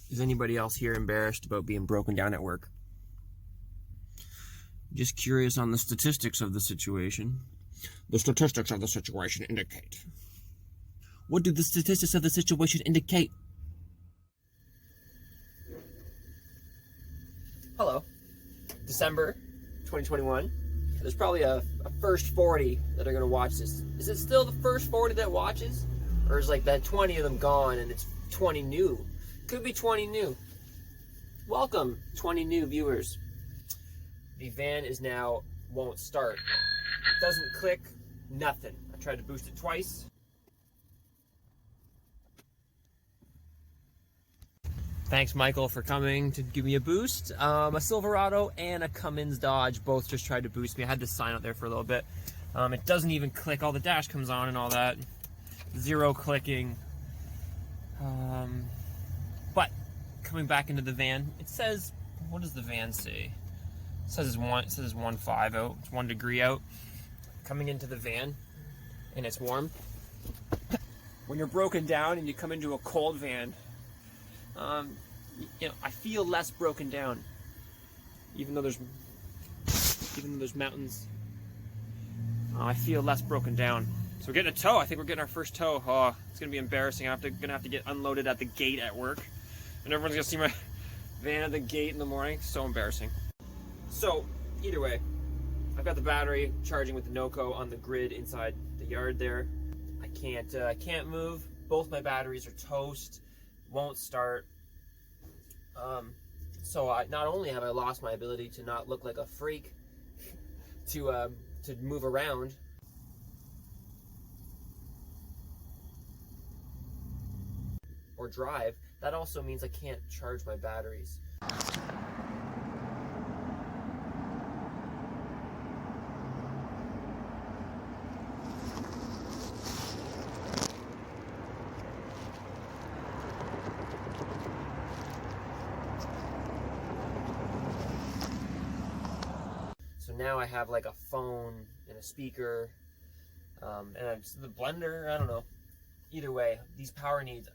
Is anybody else here embarrassed about being broken down at work? Just curious on the statistics of the situation. The statistics of the situation indicate. What do the statistics of the situation indicate? Hello. December 2021. There's probably a first 40 that are going to watch this. Is it still the first 40 that watches? Or is like that 20 of them gone and it's 20 new? Could be 20 new. Welcome, 20 new viewers. The van is now won't start. Doesn't click, nothing. I tried to boost it twice. Thanks, Michael, for coming to give me a boost. A Silverado and a Cummins Dodge both just tried to boost me. I had this sign out there for a little bit. It doesn't even click. All the dash comes on and all that. Zero clicking. But coming back into the van, it says, what does the van say? It says it's 1.5 out. It's 1 degree out. Coming into the van, and it's warm. When you're broken down and you come into a cold van, you know, I feel less broken down, even though there's mountains. I feel less broken down. So we're getting a tow. I think we're getting our first tow. Oh, it's gonna be embarrassing. I'm gonna have to get unloaded at the gate at work, and everyone's gonna see my van at the gate in the morning. So embarrassing. So either way, I've got the battery charging with the NOCO on the grid inside the yard there. I can't move. Both my batteries are toast. Won't start. So not only have I lost my ability to not look like a freak, to move around, or drive, that also means I can't charge my batteries. So now I have like a phone and a speaker, and the blender, I don't know. Either way, these power needs,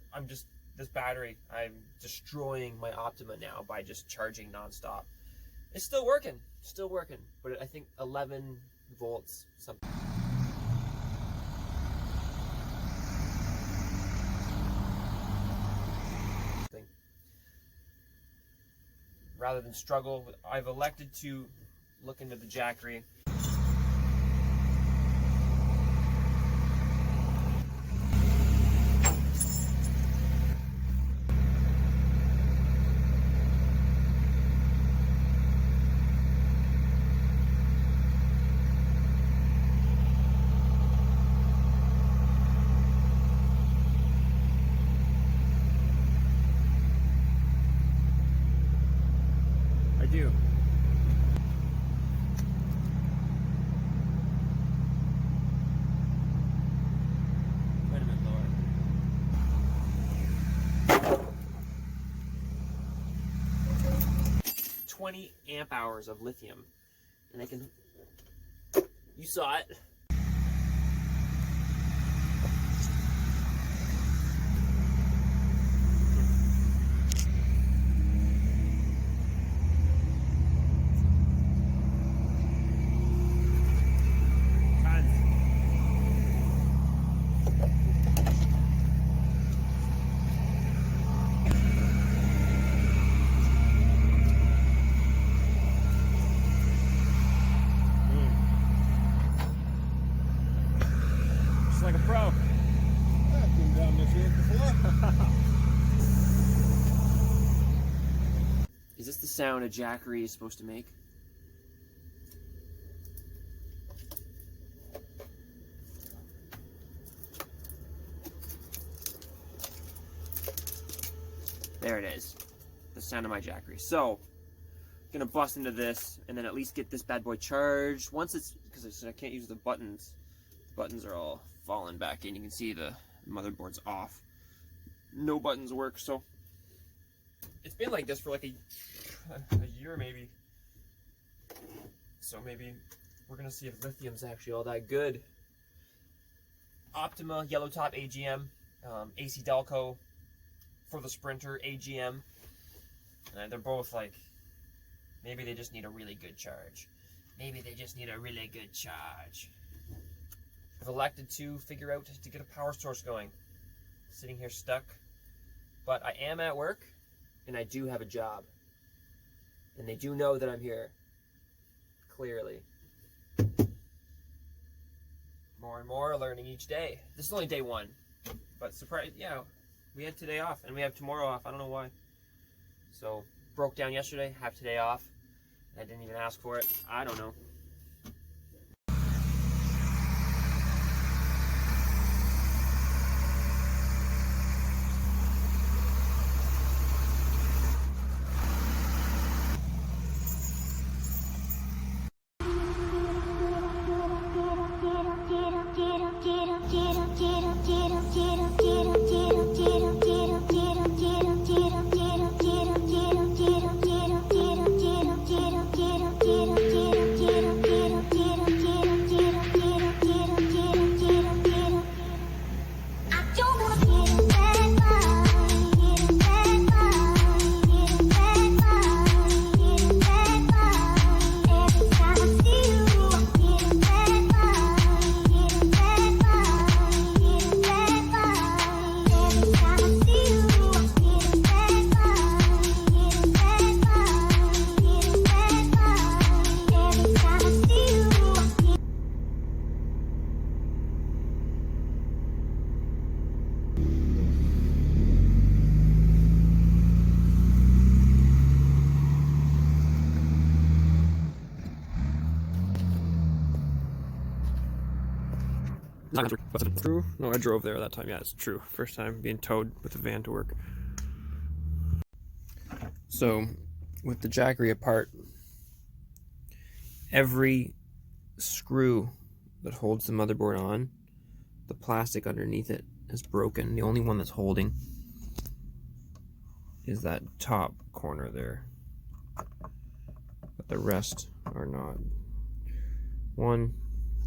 this battery, I'm destroying my Optima now by just charging nonstop. It's still working, but I think 11 volts, something. Rather than struggle, I've elected to look into the Jackery. I do. Quite a bit lower. 20 amp hours of lithium, and I can, you saw it. Like a pro. I've been down this road before. Is this the sound a Jackery is supposed to make? There it is. The sound of my Jackery. So, gonna bust into this and then at least get this bad boy charged. Once it's, because I can't use the buttons. The buttons are all falling back in. You can see the motherboard's off. No buttons work, so it's been like this for like a year maybe. So maybe we're gonna see if lithium's actually all that good. Optima, yellow top AGM, AC Delco, for the Sprinter AGM. And they're both like, maybe they just need a really good charge. Maybe they just need a really good charge. I've elected to figure out to get a power source going. Sitting here stuck. But I am at work, and I do have a job. And they do know that I'm here. Clearly. More and more learning each day. This is only day 1. But surprise, yeah, we had today off, and we have tomorrow off. I don't know why. So, broke down yesterday, have today off. I didn't even ask for it. I don't know. True? No, I drove there that time. Yeah, it's true. First time being towed with a van to work. So, with the Jackery apart, every screw that holds the motherboard on, the plastic underneath it is broken. The only one that's holding is that top corner there. But the rest are not. 1,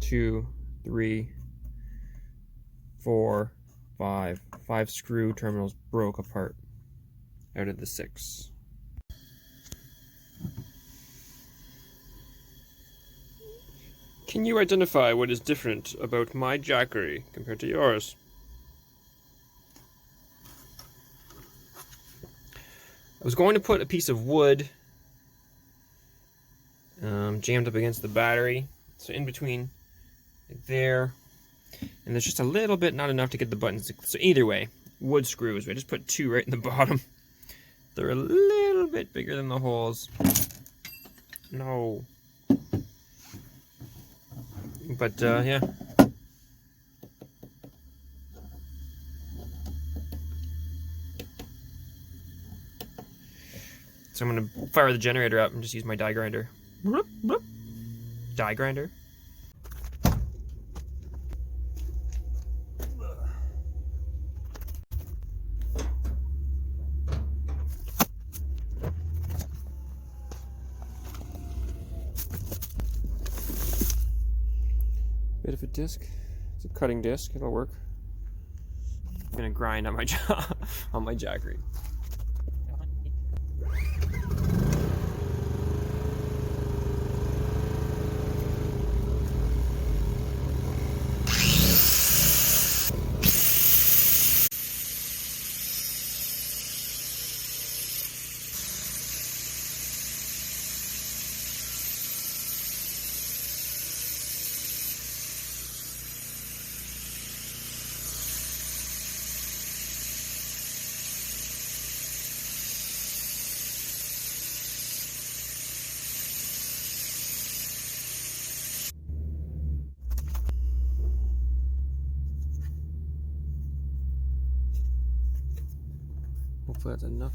2, 3, 4, 5. 5 screw terminals broke apart out of the 6. Can you identify what is different about my Jackery compared to yours? I was going to put a piece of wood jammed up against the battery, so in between, like there, and there's just a little bit, not enough to get the buttons. So either way, wood screws. I just put 2 right in the bottom. They're a little bit bigger than the holes. No. But yeah. So I'm gonna fire the generator up and just use my die grinder. Bloop, bloop. Die grinder. Bit of a disc. It's a cutting disc. It'll work. I'm gonna grind on my on my Jackery. Hopefully that's enough.